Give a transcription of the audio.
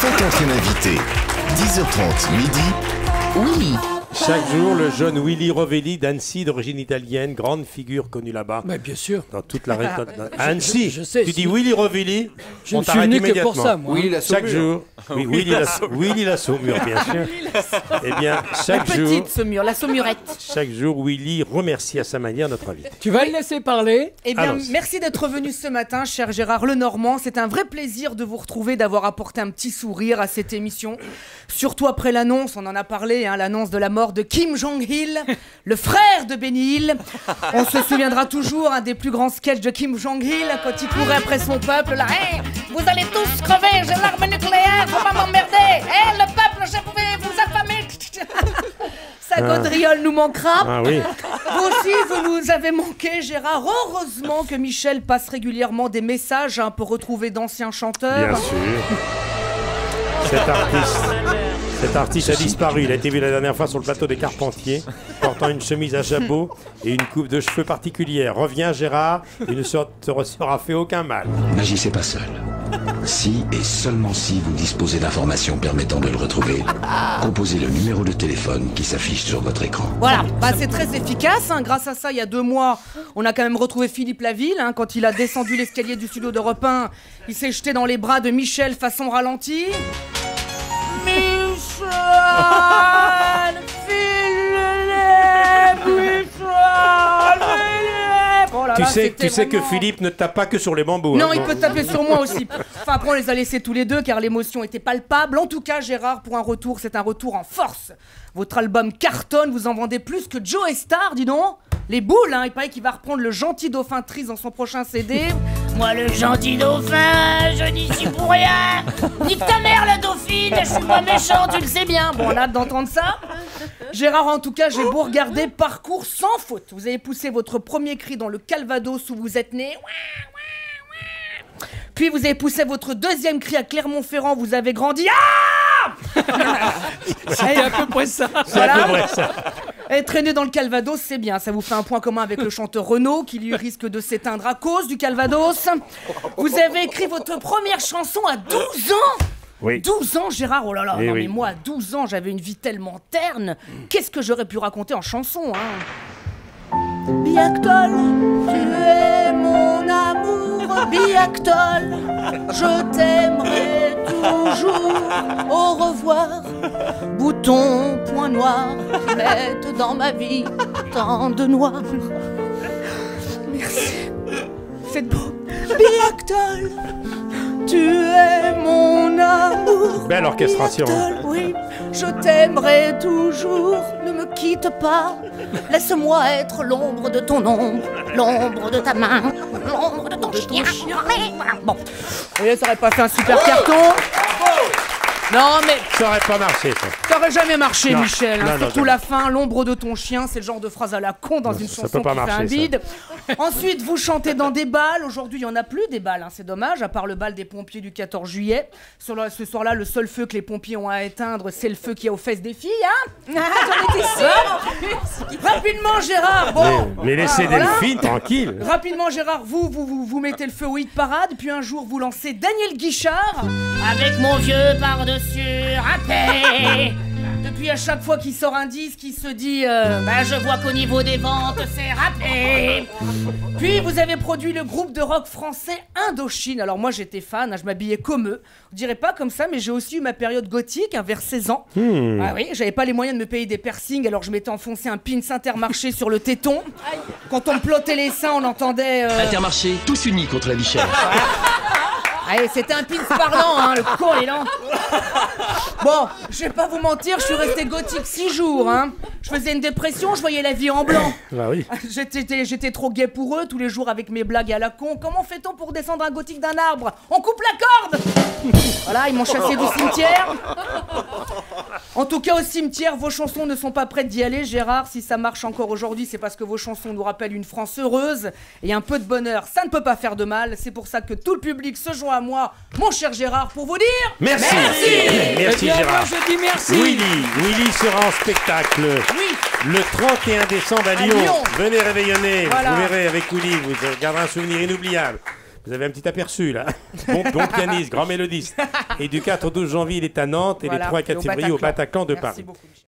50e invité. 10h30 midi. Willy. Chaque jour, le jeune Willy Rovelli d'Annecy, d'origine italienne, grande figure connue là-bas. Mais bien sûr. Dans toute la région. Annecy, je sais, tu dis Willy Rovelli, je on ne suis t'arrête venu que immédiatement. pour ça, moi. Willy la Chaque jour, oui, Willy la Saumure, bien sûr. Eh bien, chaque jour, Petite saumure, la saumurette. chaque jour, Willy remercie à sa manière notre invité. Tu vas le laisser parler. Eh bien, Allons-y. merci d'être venu ce matin, cher Gérard Lenormand. C'est un vrai plaisir de vous retrouver, d'avoir apporté un petit sourire à cette émission. Surtout après l'annonce, on en a parlé, hein, l'annonce de la mort de Kim Jong-il, le frère de Benny Hill. On se souviendra toujours des plus grands sketchs de Kim Jong-il quand il courait après son peuple. Là, hey, vous allez tous crever, j'ai l'arme nucléaire, faut pas m'emmerder. Hey, le peuple, je pouvais vous affamer. Sa gaudriole nous manquera. Ah oui. Vous aussi, vous nous avez manqué, Gérard. Heureusement que Michel passe régulièrement des messages pour retrouver d'anciens chanteurs. Bien sûr. Cet artiste a disparu. Il a été vu la dernière fois sur le plateau des Carpentiers, portant une chemise à jabot et une coupe de cheveux particulière. Reviens, Gérard, il ne te sera fait aucun mal. N'agissez pas seul. Si et seulement si vous disposez d'informations permettant de le retrouver, composez le numéro de téléphone qui s'affiche sur votre écran. Voilà, c'est très efficace. Grâce à ça, il y a 2 mois, on a quand même retrouvé Philippe Laville. Quand il a descendu l'escalier du studio d'Europe 1, il s'est jeté dans les bras de Michel façon ralenti. Michel, Tu sais que Philippe ne tape pas que sur les bambous. Non, hein, il peut taper sur moi aussi. Enfin, après, on les a laissés tous les deux car l'émotion était palpable. En tout cas, Gérard, pour un retour, c'est un retour en force. Votre album cartonne, vous en vendez plus que Joe Star, dis donc. Les boules, il paraît qu'il va reprendre le gentil dauphin Trise dans son prochain CD. Moi, le gentil dauphin, je n'y suis pour rien. Nique ta mère, la dauphine, je suis pas méchant, tu le sais bien. Bon, on a hâte d'entendre ça. Gérard, en tout cas, j'ai beau regarder, parcours sans faute. Vous avez poussé votre premier cri dans le Calvados où vous êtes né. Puis vous avez poussé votre deuxième cri à Clermont-Ferrand, vous avez grandi. C'était à peu près ça. Voilà. Être né dans le Calvados, c'est bien. Ça vous fait un point commun avec le chanteur Renaud, qui lui risque de s'éteindre à cause du Calvados. Vous avez écrit votre première chanson à 12 ans. Oui. 12 ans, Gérard. Oh là là, Eh non oui. mais moi, à 12 ans, j'avais une vie tellement terne. Qu'est-ce que j'aurais pu raconter en chanson, Biactol, tu es mon amour, Biactol, je t'aimerai toujours. Au revoir, bouton, point noir, qui mettent dans ma vie tant de noir. Merci, c'est beau. Biactol, tu es mon amour. Belle orchestration. Biactol, oui, je t'aimerai toujours. Ne me quitte pas. Laisse-moi être l'ombre de ton ombre, l'ombre de ta main, l'ombre de ton chien. Bon, vous voyez, ça aurait pas fait un super carton. Non, mais Ça aurait pas marché, ça. ça aurait jamais marché, Non. Michel. Non, non, Surtout non. la fin, l'ombre de ton chien, c'est le genre de phrase à la con dans une ça chanson peut pas qui fait marcher, un ça. vide. Ensuite, vous chantez dans des balles. Aujourd'hui, il n'y en a plus des balles, c'est dommage, à part le bal des pompiers du 14 juillet. Ce soir-là, le seul feu que les pompiers ont à éteindre, c'est le feu qui est aux fesses des filles, J'en étais sûre. Rapidement, Gérard. Bon, Mais laissez voilà. Delphine tranquille. Rapidement, Gérard, vous mettez le feu au hit parade, puis un jour vous lancez Daniel Guichard avec mon vieux par-dessus râpé. Depuis, à chaque fois qu'il sort un disque, il se dit je vois qu'au niveau des ventes, c'est râpé. Puis vous avez produit le groupe de rock français Indochine. Alors moi j'étais fan, je m'habillais comme eux. Je dirais pas comme ça, mais j'ai aussi eu ma période gothique, vers 16 ans. Ah oui, j'avais pas les moyens de me payer des piercings, alors je m'étais enfoncé un pins Intermarché sur le téton. Quand on me plottait les seins, on entendait... Intermarché, tous unis contre la vie chère. Allez, c'était un pins parlant, le con est lent. Bon, je vais pas vous mentir, je suis resté gothique 6 jours, Je faisais une dépression, je voyais la vie en blanc. Bah oui. J'étais trop gay pour eux, tous les jours avec mes blagues à la con. Comment fait-on pour descendre un gothique d'un arbre? On coupe la corde. Voilà, ils m'ont chassé du cimetière. En tout cas, au cimetière, vos chansons ne sont pas prêtes d'y aller, Gérard. Si ça marche encore aujourd'hui, c'est parce que vos chansons nous rappellent une France heureuse et un peu de bonheur. Ça ne peut pas faire de mal. C'est pour ça que tout le public se joint à moi, mon cher Gérard, pour vous dire... Merci. Eh Merci, bien, moi, Gérard. je dis merci. Willy sera en spectacle le 31 décembre à Lyon. Lyon. Venez réveillonner. Voilà. Vous verrez avec Willy, vous garderez un souvenir inoubliable. Vous avez un petit aperçu là. Bon pianiste, grand mélodiste. Et du 4 au 12 janvier, il est à Nantes et Voilà, les 3 et 4 février au Bataclan de Merci Paris. beaucoup.